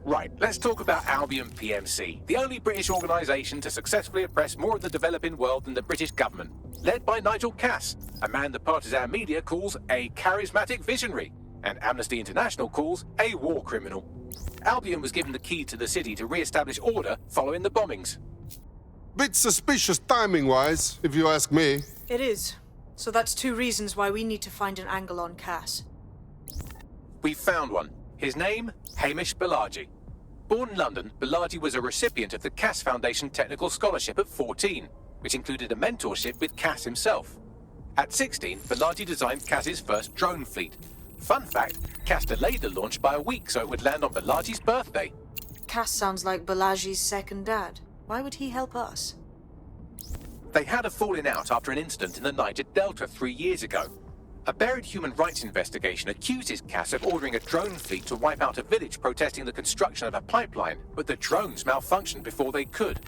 Right, let's talk about Albion PMC, the only British organisation to successfully oppress more of the developing world than the British government, led by Nigel, a man the partisan media calls a charismatic visionary, and Amnesty International calls a war criminal. Albion was given the key to the city to re-establish order following the bombings. Bit suspicious timing-wise, if you ask me. It is. So that's two reasons why we need to find an angle on Cass. We've found one. His name, Hamish Balaji. Born in London, Balaji was a recipient of the Cass Foundation Technical Scholarship at 14, which included a mentorship with Cass himself. At 16, Balaji designed Cass's first drone fleet. Fun fact, Cass delayed the launch by a week so it would land on Balaji's birthday. Cass sounds like Balaji's second dad. Why would he help us? They had a falling out after an incident in the Niger Delta 3 years ago. A buried human rights investigation accuses Cass of ordering a drone fleet to wipe out a village protesting the construction of a pipeline, but the drones malfunctioned before they could.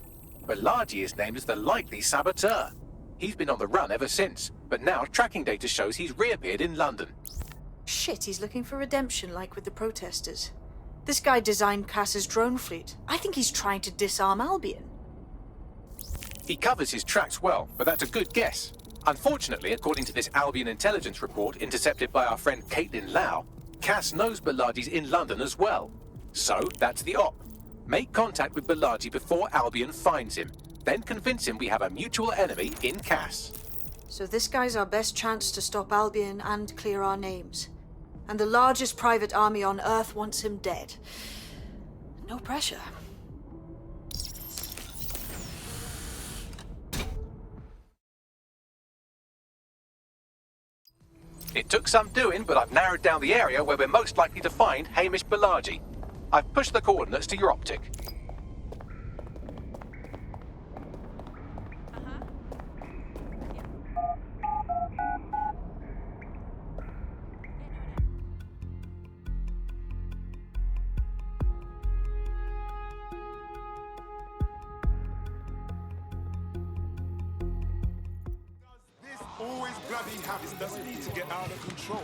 Balaji is named as the likely saboteur. He's been on the run ever since, but now tracking data shows he's reappeared in London. Shit, he's looking for redemption like with the protesters. This guy designed Cass's drone fleet. I think he's trying to disarm Albion. He covers his tracks well, but that's a good guess. Unfortunately, according to this Albion intelligence report intercepted by our friend Caitlin Lau, Cass knows Balaji's in London as well. So, that's the op. Make contact with Balaji before Albion finds him. Then convince him we have a mutual enemy in Cass. So this guy's our best chance to stop Albion and clear our names. And the largest private army on Earth wants him dead. No pressure. It took some doing, but I've narrowed down the area where we're most likely to find Hamish Balaji. I've pushed the coordinates to your optic. Always bloody habits doesn't need to get out of control.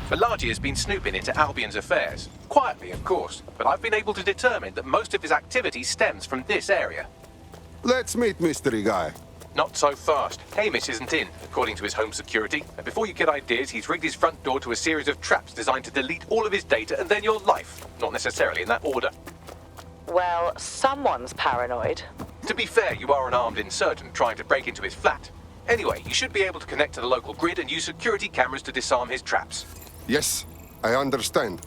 Balaji has been snooping into Albion's affairs. Quietly, of course, but I've been able to determine that most of his activity stems from this area. Let's meet mystery guy. Not so fast. Hamish isn't in, according to his home security. And before you get ideas, he's rigged his front door to a series of traps designed to delete all of his data and then your life. Not necessarily in that order. Well, someone's paranoid. To be fair, you are an armed insurgent trying to break into his flat. Anyway, you should be able to connect to the local grid and use security cameras to disarm his traps. Yes, I understand.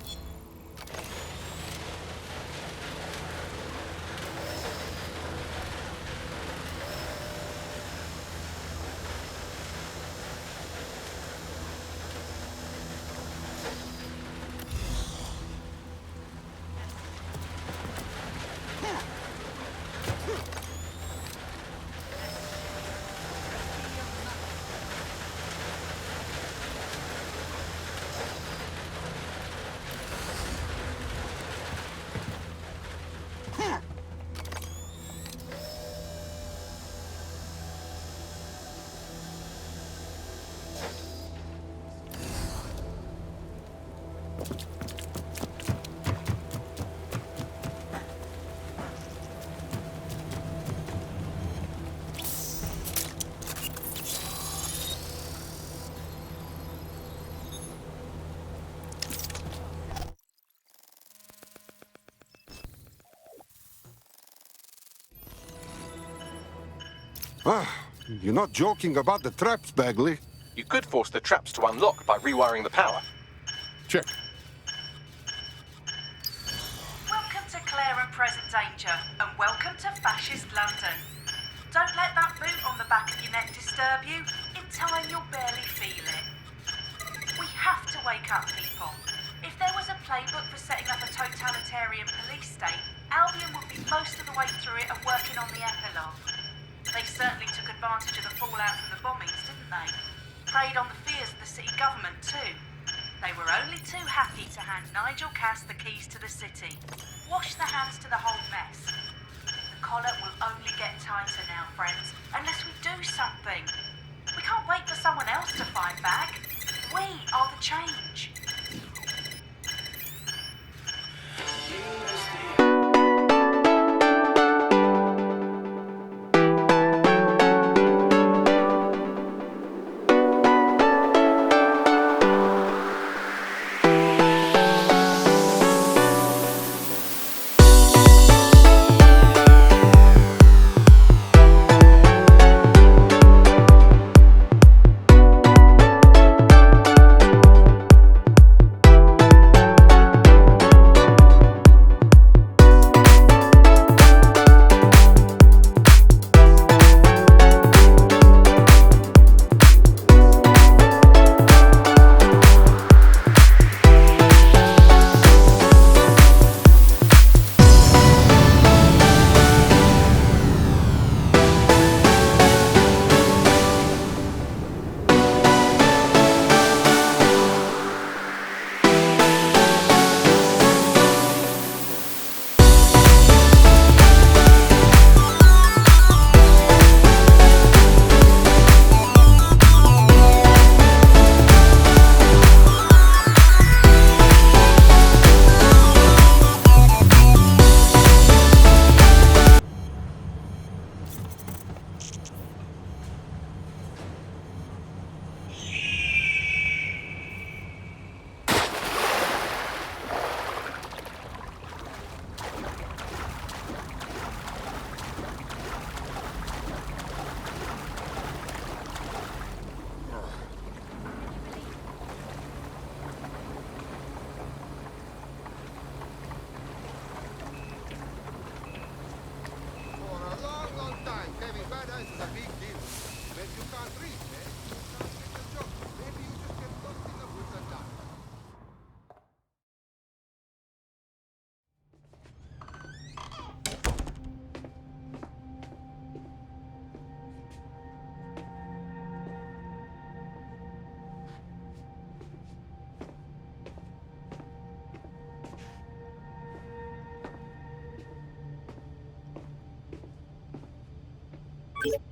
You're not joking about the traps, Bagley. You could force the traps to unlock by rewiring the power. Check. Welcome to Claire and Present Danger, and welcome to Fascist London. Don't let that boot on the back of your neck disturb you. In time, you'll barely feel it. We have to wake up, people. If there was a playbook for setting up a totalitarian police state, Albion would be most of the way through it and working on the epilogue. They certainly took advantage of the fallout from the bombings, didn't they? Preyed on the fears of the city government, too. They were only too happy to hand Nigel Cass the keys to the city. Wash their hands to the whole mess. The collar will only get tighter now, friends, unless we do something. We can't wait for someone else to fight back. We are the change.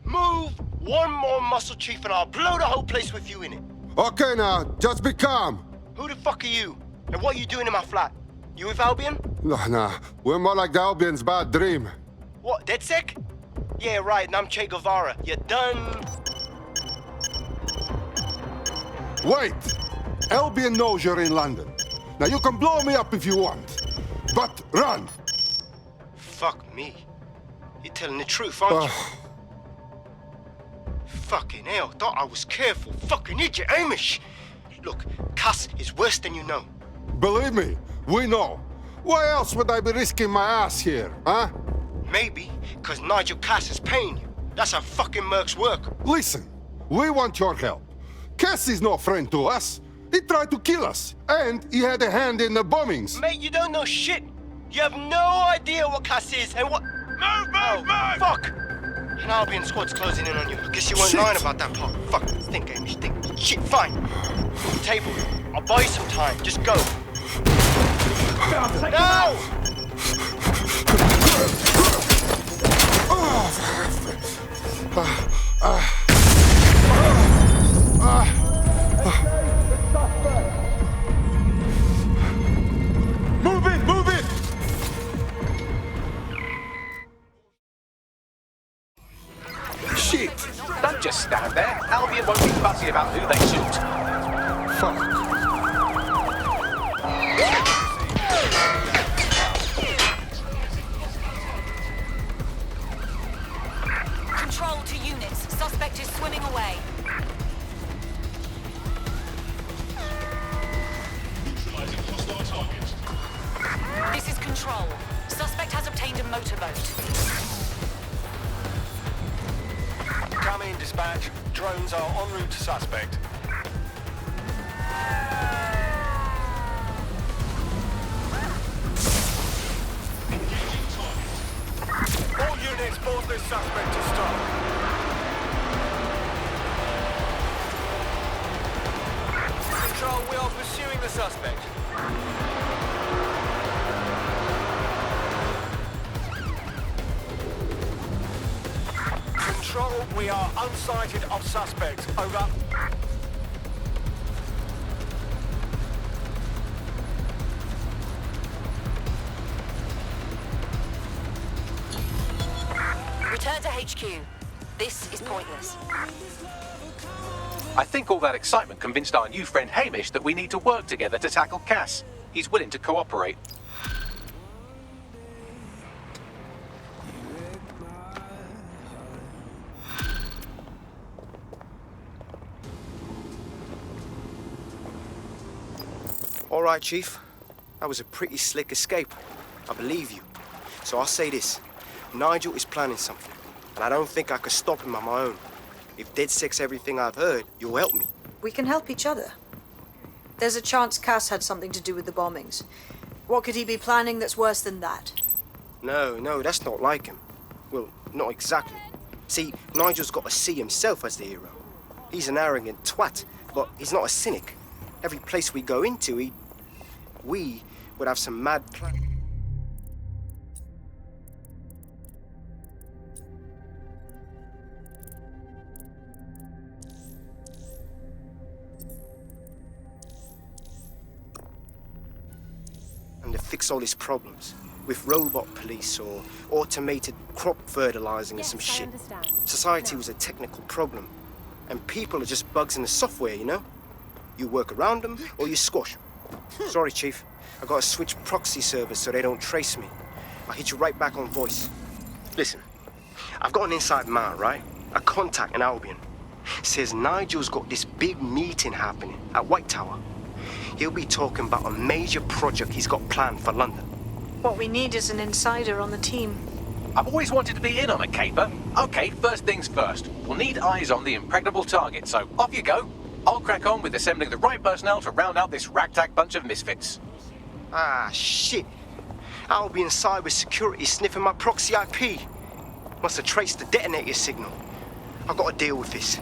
Move one more muscle chief and I'll blow the whole place with you in it. Okay now, just be calm. Who the fuck are you? And what are you doing in my flat? You with Albion? Nah, we're more like the Albion's bad dream. What, DedSec? Yeah, right, and I'm Che Guevara. You done? Wait! Albion knows you're in London. Now you can blow me up if you want, but run! Fuck me. You're telling the truth, aren't you? Fucking hell, thought I was careful. Fucking idiot, Amish! Look, Cass is worse than you know. Believe me, we know. Why else would I be risking my ass here, huh? Maybe, because Nigel Cass is paying you. That's how fucking mercs work. Listen, we want your help. Cass is no friend to us. He tried to kill us, and he had a hand in the bombings. Mate, you don't know shit. You have no idea what Cass is and what... Move! Fuck! An Albion squad's closing in on you. I guess you weren't lying about that part. Fuck, think, Amish, think. Shit, fine. Table, I'll buy you some time. Just go. No! Move it! Move it! Shit! Don't just stand there. Albion won't be fussy about who they shoot. Fuck. Control to units. Suspect is swimming away. Neutralizing hostile target. This is Control. Suspect has obtained a motorboat. Come in, dispatch. Drones are en route to suspect. Engaging target. All units, force this suspect to stop. Control, we are pursuing the suspect. Control, we are unsighted of suspect. Over. Return to HQ. This is pointless. I think all that excitement convinced our new friend Hamish that we need to work together to tackle Cass. He's willing to cooperate. All right, Chief. That was a pretty slick escape. I believe you. So I'll say this. Nigel is planning something, and I don't think I could stop him on my own. If DedSec's everything I've heard, you'll help me. We can help each other. There's a chance Cass had something to do with the bombings. What could he be planning that's worse than that? No, that's not like him. Well, not exactly. See, Nigel's got to see himself as the hero. He's an arrogant twat, but he's not a cynic. Every place we go into, we would have some mad plan. And to fix all his problems with robot police or automated crop fertilizing and some shit. Society was a technical problem, and people are just bugs in the software, you know? You work around them or you squash them. Sorry, Chief. I gotta switch proxy servers so they don't trace me. I'll hit you right back on voice. Listen, I've got an inside man, right? A contact in Albion. Says Nigel's got this big meeting happening at White Tower. He'll be talking about a major project he's got planned for London. What we need is an insider on the team. I've always wanted to be in on a caper. Okay, first things first. We'll need eyes on the impregnable target, so off you go. I'll crack on with assembling the right personnel to round out this ragtag bunch of misfits. Ah, shit. Albion cybersecurity sniffing my proxy IP. Must have traced the detonator signal. I've got to deal with this.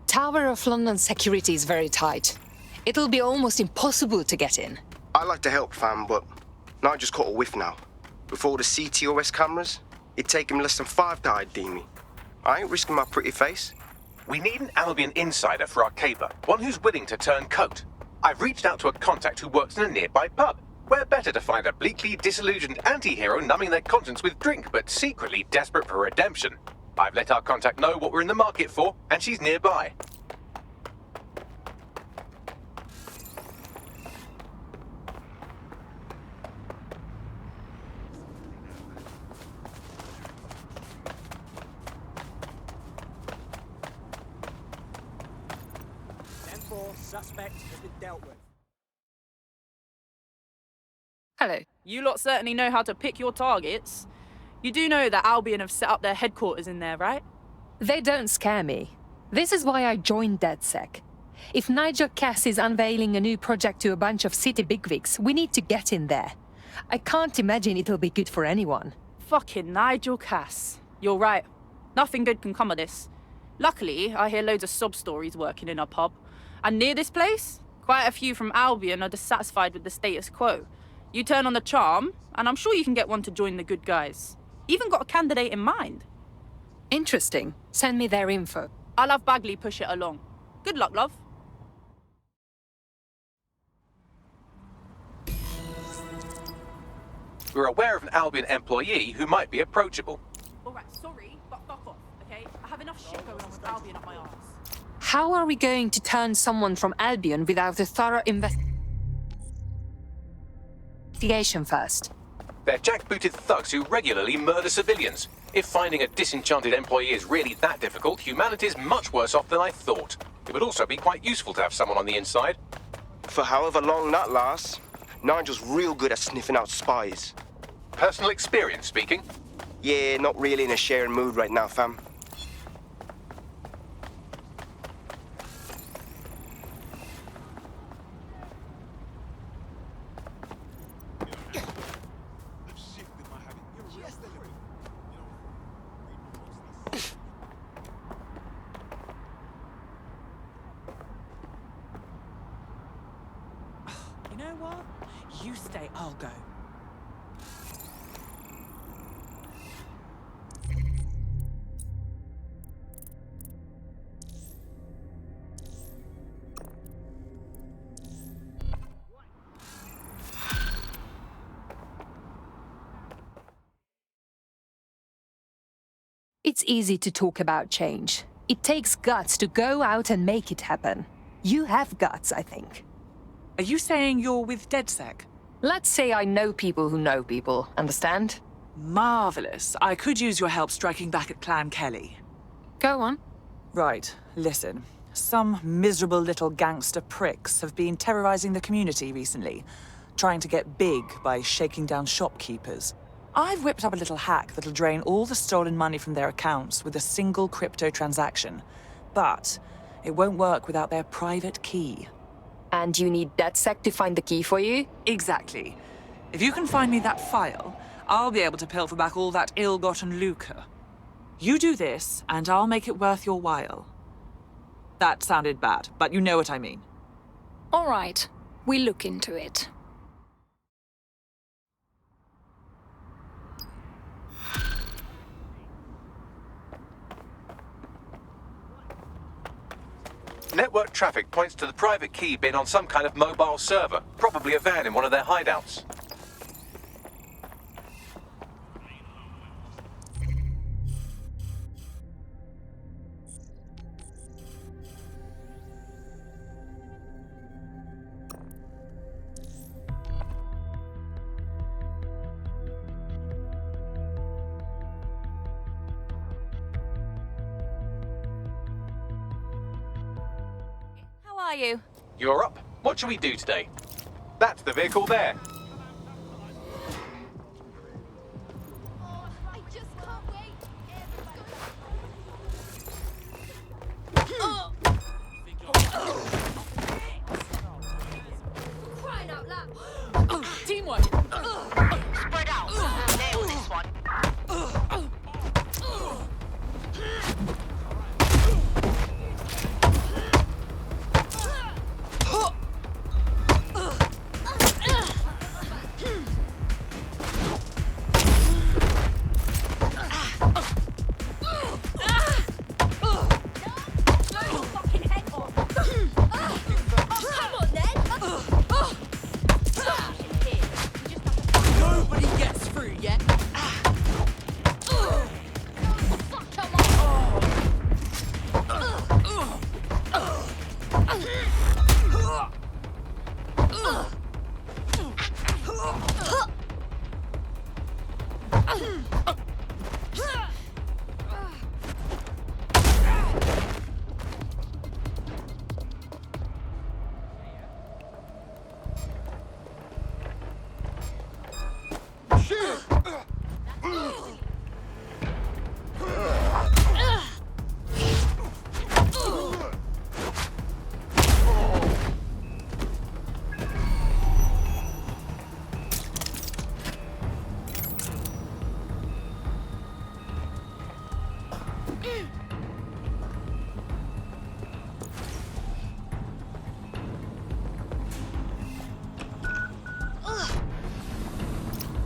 Tower of London security is very tight. It'll be almost impossible to get in. I like to help, fam, but Nigel's caught a whiff now. With all the CTOS cameras, it'd take him less than 5 to ID me. I ain't risking my pretty face. We need an Albion insider for our caper, one who's willing to turn coat. I've reached out to a contact who works in a nearby pub. Where better to find a bleakly disillusioned anti-hero numbing their conscience with drink, but secretly desperate for redemption. I've let our contact know what we're in the market for, and she's nearby. Suspect has been dealt with. Hello. You lot certainly know how to pick your targets. You do know that Albion have set up their headquarters in there, right? They don't scare me. This is why I joined DedSec. If Nigel Cass is unveiling a new project to a bunch of city bigwigs, we need to get in there. I can't imagine it'll be good for anyone. Fucking Nigel Cass. You're right. Nothing good can come of this. Luckily, I hear loads of sob stories working in our pub. And near this place, quite a few from Albion are dissatisfied with the status quo. You turn on the charm, and I'm sure you can get one to join the good guys. Even got a candidate in mind. Interesting. Send me their info. I'll have Bagley push it along. Good luck, love. We're aware of an Albion employee who might be approachable. Alright, sorry, but fuck off, okay? I have enough shit going on with Albion up my arse. How are we going to turn someone from Albion without a thorough investigation first? They're jackbooted thugs who regularly murder civilians. If finding a disenchanted employee is really that difficult, humanity's much worse off than I thought. It would also be quite useful to have someone on the inside. For however long that lasts, Nigel's real good at sniffing out spies. Personal experience speaking? Yeah, not really in a sharing mood right now, fam. You know what? You stay, I'll go. It's easy to talk about change. It takes guts to go out and make it happen. You have guts, I think. Are you saying you're with DedSec? Let's say I know people who know people, understand? Marvelous. I could use your help striking back at Clan Kelly. Go on. Right, listen. Some miserable little gangster pricks have been terrorizing the community recently, trying to get big by shaking down shopkeepers. I've whipped up a little hack that'll drain all the stolen money from their accounts with a single crypto transaction. But it won't work without their private key. And you need DedSec to find the key for you? Exactly. If you can find me that file, I'll be able to pilfer back all that ill-gotten lucre. You do this, and I'll make it worth your while. That sounded bad, but you know what I mean. All right. We'll look into it. Network traffic points to the private key bin on some kind of mobile server, probably a van in one of their hideouts. How are you? You're up. What shall we do today? That's the vehicle there. I just can't wait. Crying out loud. Teamwork! Spread out. Nail this one.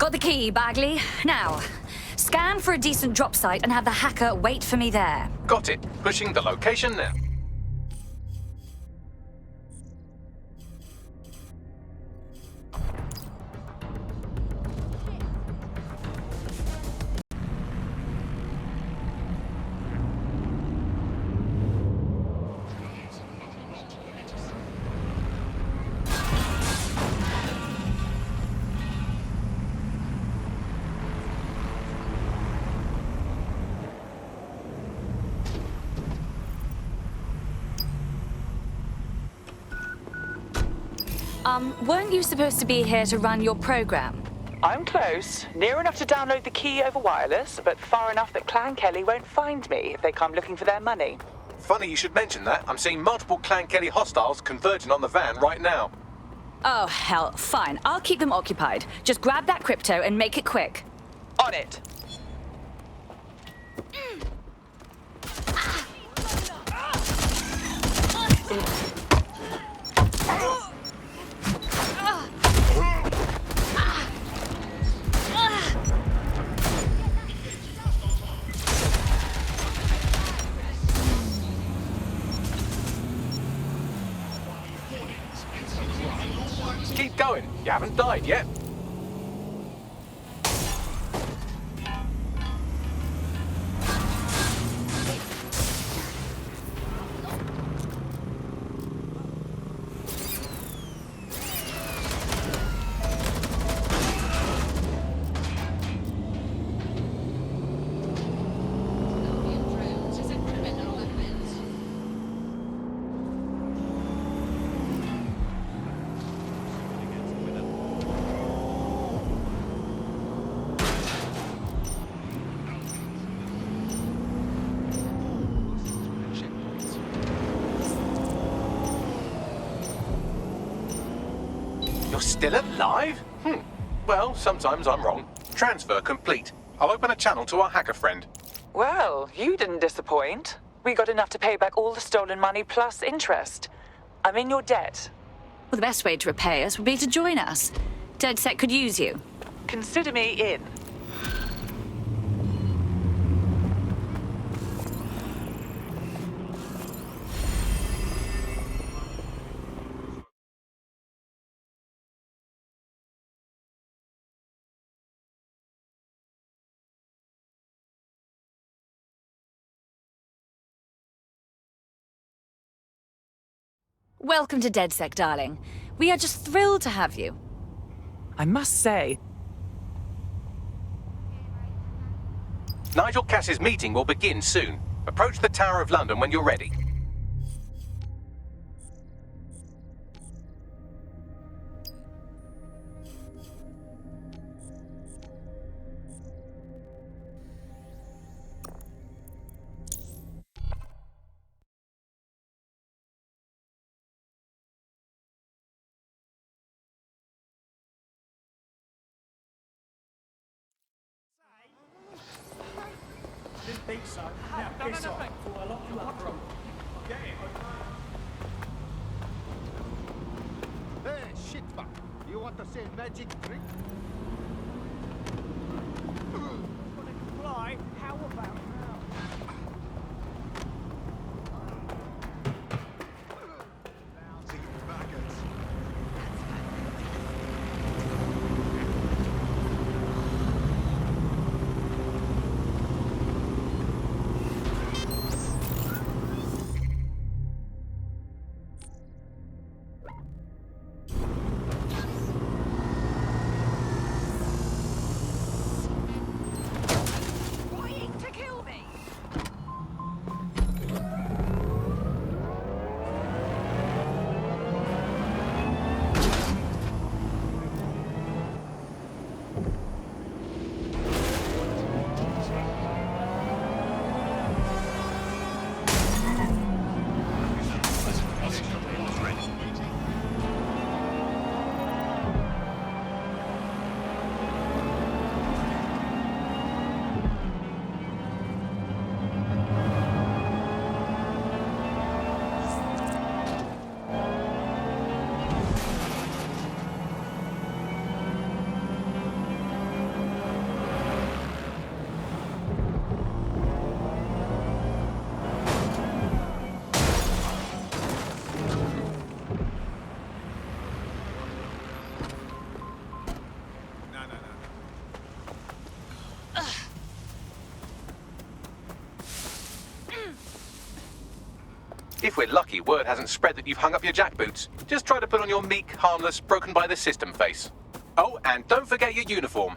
Got the key, Bagley. Now, scan for a decent drop site and have the hacker wait for me there. Got it. Pushing the location now. Weren't you supposed to be here to run your program? I'm close. Near enough to download the key over wireless, but far enough that Clan Kelly won't find me if they come looking for their money. Funny you should mention that. I'm seeing multiple Clan Kelly hostiles converging on the van right now. Oh, hell, fine. I'll keep them occupied. Just grab that crypto and make it quick. On it. Keep going. You haven't died yet. Still alive? Well, sometimes I'm wrong. Transfer complete. I'll open a channel to our hacker friend. Well, you didn't disappoint. We got enough to pay back all the stolen money plus interest. I'm in your debt. Well, the best way to repay us would be to join us. DedSec could use you. Consider me in. Welcome to DedSec, darling. We are just thrilled to have you. I must say, Nigel Cass's meeting will begin soon. Approach the Tower of London when you're ready. Didn't think so. Now piss off. Thought I locked you up wrong. Get it. Hey, shitfuck. You want to say magic trick? Gonna comply. How about now? Lousy buggers. If we're lucky, word hasn't spread that you've hung up your jackboots. Just try to put on your meek, harmless, broken by the system face. Oh, and don't forget your uniform.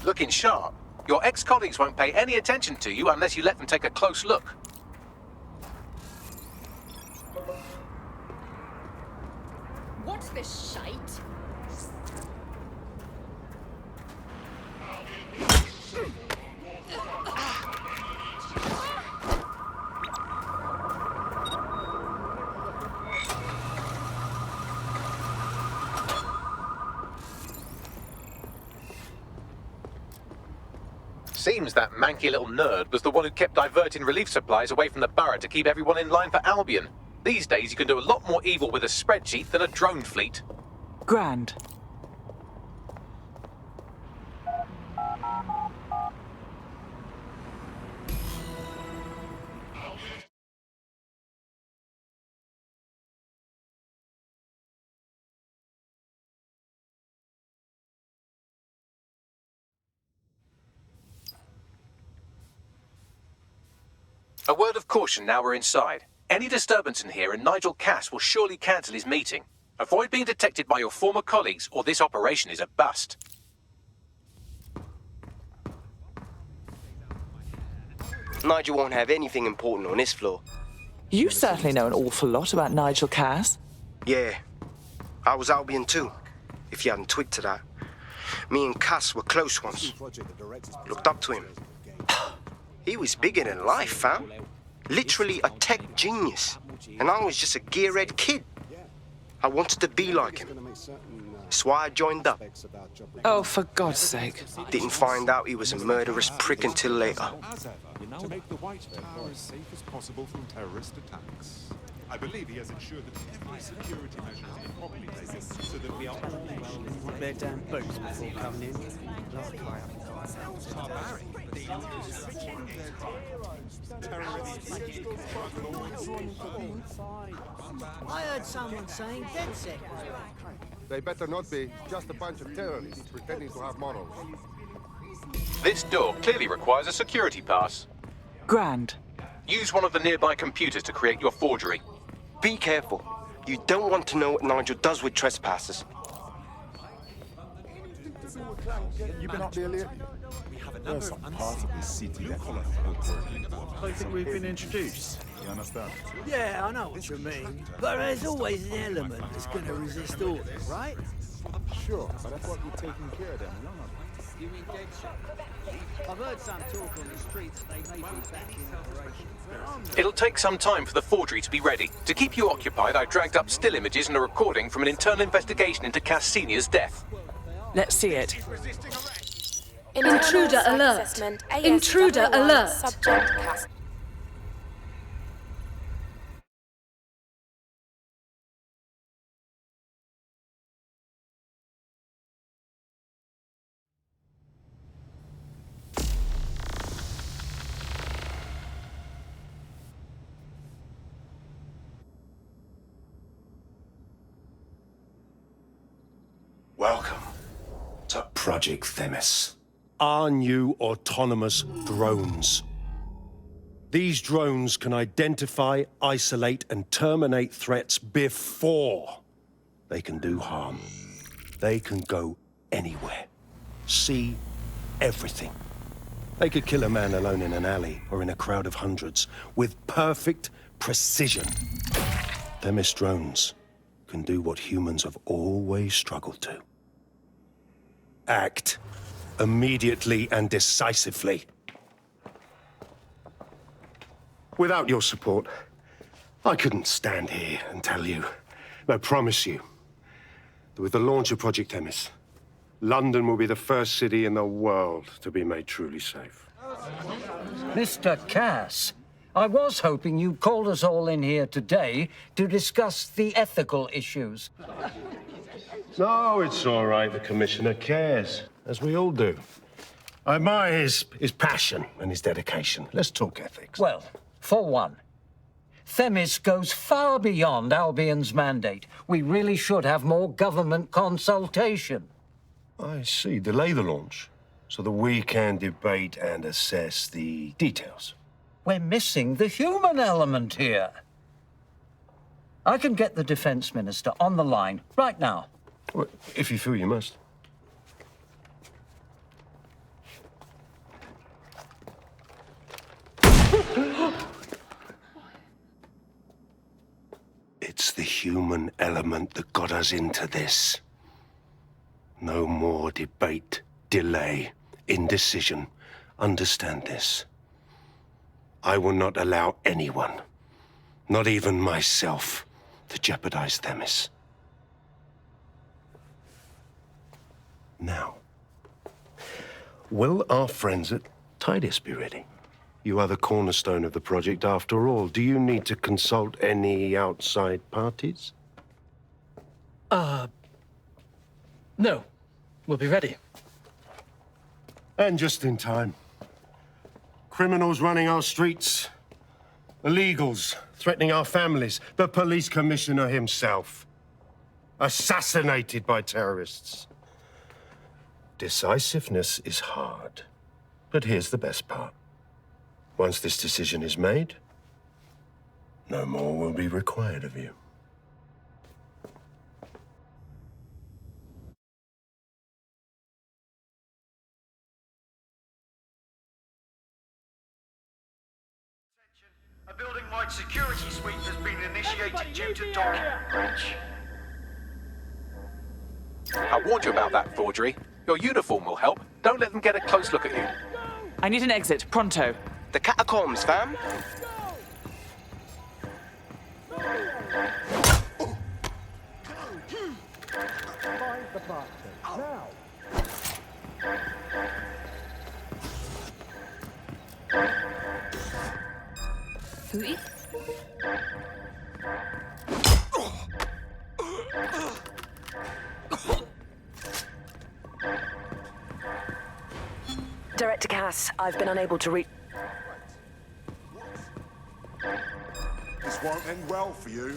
Looking sharp. Your ex-colleagues won't pay any attention to you unless you let them take a close look. What's this shite? Seems that manky little nerd was the one who kept diverting relief supplies away from the Borough to keep everyone in line for Albion. These days you can do a lot more evil with a spreadsheet than a drone fleet. Grand. A word of caution now we're inside. Any disturbance in here and Nigel Cass will surely cancel his meeting. Avoid being detected by your former colleagues or this operation is a bust. Nigel won't have anything important on this floor. You certainly know an awful lot about Nigel Cass. Yeah, I was Albion too, if you hadn't twigged to that. Me and Cass were close once. Looked up to him. He was bigger than life, fam. Literally a tech genius. And I was just a gearhead kid. I wanted to be like him. That's why I joined up. Oh, for God's sake. Didn't find out he was a murderous prick until later. To make the White Tower as safe as possible from terrorist attacks. I believe he has ensured that every security measure has been properly taken so that we are all well. Their damn boots before coming in. I heard someone saying DedSec was back. They better not be. Just a bunch of terrorists pretending to have morals. This door clearly requires a security pass. Grand. Use one of the nearby computers to create your forgery. Be careful. You don't want to know what Nigel does with trespassers. You've been up there lately? There's some parts of the city that I think we've been introduced. You understand? Yeah, I know what you mean. But there's always an element that's going to resist order, right? Sure, but I thought we'd taken care of them long ago. You mean DedSec? I've heard some talk on the streets that they may be back in operation. It'll take some time for the forgery to be ready. To keep you occupied, I dragged up still images and a recording from an internal investigation into Cass Senior's death. Let's see it. Intruder alert! Intruder alert! Welcome to Project Themis. Our new autonomous drones. These drones can identify, isolate, and terminate threats before they can do harm. They can go anywhere, see everything. They could kill a man alone in an alley or in a crowd of hundreds with perfect precision. Themis drones can do what humans have always struggled to. Act immediately and decisively. Without your support, I couldn't stand here and tell you, I promise you, that with the launch of Project Themis, London will be the first city in the world to be made truly safe. Mr. Cass, I was hoping you called us all in here today to discuss the ethical issues. No, it's all right. The Commissioner cares, as we all do. I admire his passion and his dedication. Let's talk ethics. Well, for one, Themis goes far beyond Albion's mandate. We really should have more government consultation. I see. Delay the launch so that we can debate and assess the details. We're missing the human element here. I can get the Defense Minister on the line right now. Well, if you feel you must. It's the human element that got us into this. No more debate, delay, indecision. Understand this. I will not allow anyone, not even myself, to jeopardize Themis. Now, will our friends at Titus be ready? You are the cornerstone of the project after all. Do you need to consult any outside parties? No. We'll be ready. And just in time. Criminals running our streets. Illegals threatening our families. The police commissioner himself. Assassinated by terrorists. Decisiveness is hard. But here's the best part. Once this decision is made, no more will be required of you. A building-wide security sweep has been initiated due to document breach. I warned you about that forgery. Your uniform will help. Don't let them get a close look at you. I need an exit, pronto. The catacombs, fam. Find the party. Now! Fui? Director Cass, I've been unable to reach... This won't end well for you.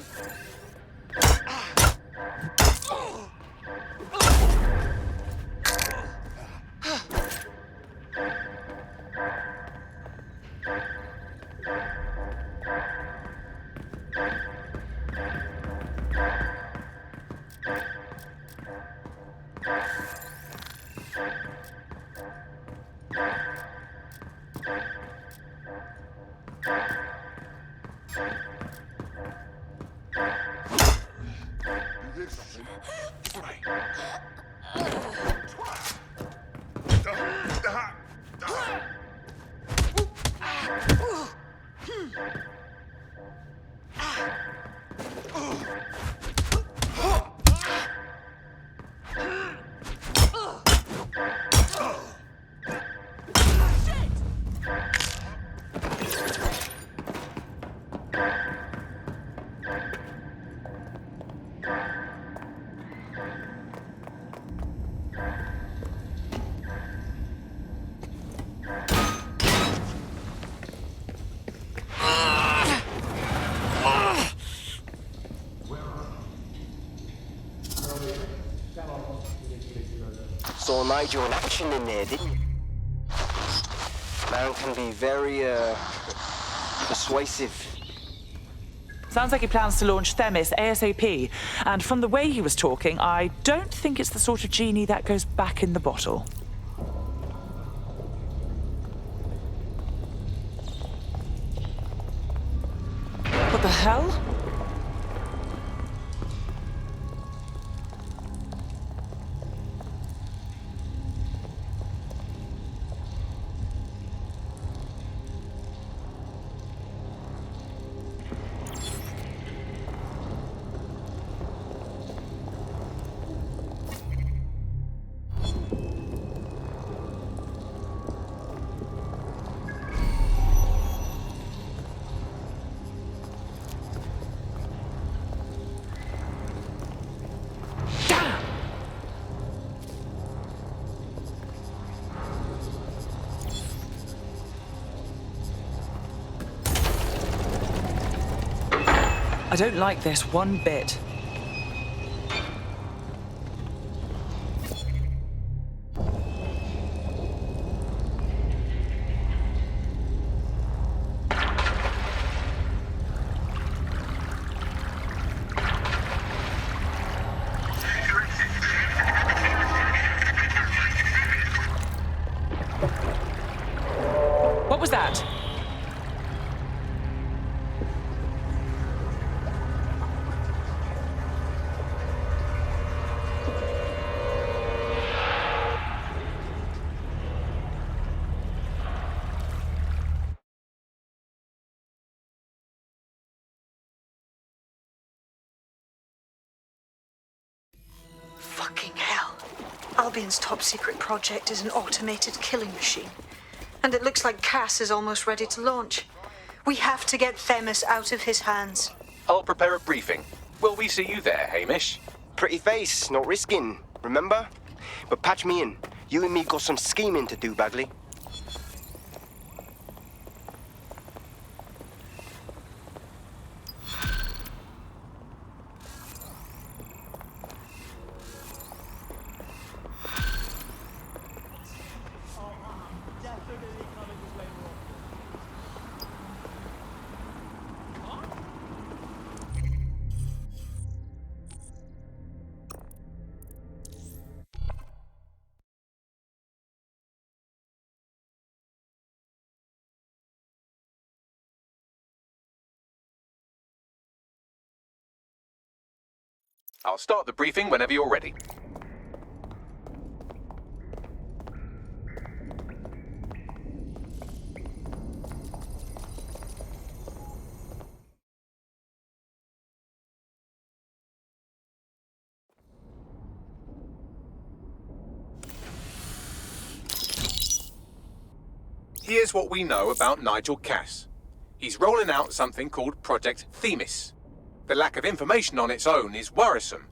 Nigel in action in there, didn't you? Man can be very, persuasive. Sounds like he plans to launch Themis ASAP. And from the way he was talking, I don't think it's the sort of genie that goes back in the bottle. What the hell? I don't like this one bit. What was that? Fucking hell. Albion's top secret project is an automated killing machine. And it looks like Cass is almost ready to launch. We have to get Themis out of his hands. I'll prepare a briefing. Will we see you there, Hamish? Pretty face, not risking, remember? But patch me in. You and me got some scheming to do, Bagley. I'll start the briefing whenever you're ready. Here's what we know about Nigel Cass. He's rolling out something called Project Themis. The lack of information on its own is worrisome,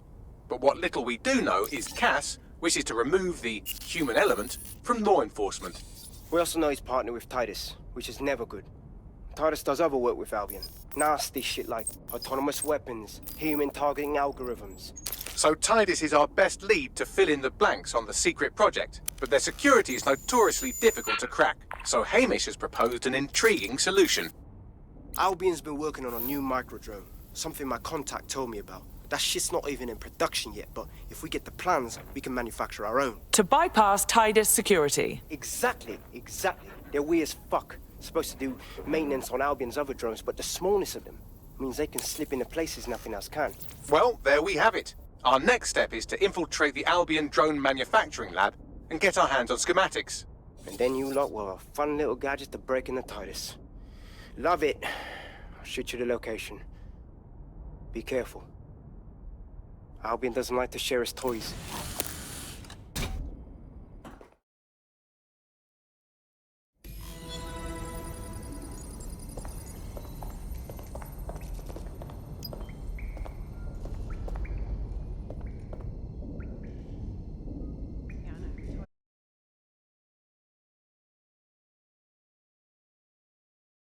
but what little we do know is Cass wishes to remove the human element from law enforcement. We also know he's partnered with Titus, which is never good. Titus does other work with Albion. Nasty shit like autonomous weapons, human targeting algorithms. So Titus is our best lead to fill in the blanks on the secret project, but their security is notoriously difficult to crack, so Hamish has proposed an intriguing solution. Albion's been working on a new microdrone. Something my contact told me about. That shit's not even in production yet, but if we get the plans, we can manufacture our own. To bypass Titus security. Exactly. They're weird as fuck. Supposed to do maintenance on Albion's other drones, but the smallness of them means they can slip into places nothing else can. Well, there we have it. Our next step is to infiltrate the Albion drone manufacturing lab and get our hands on schematics. And then you lot will have a fun little gadget to break into Titus. Love it. I'll shoot you the location. Be careful. Albion doesn't like to share his toys.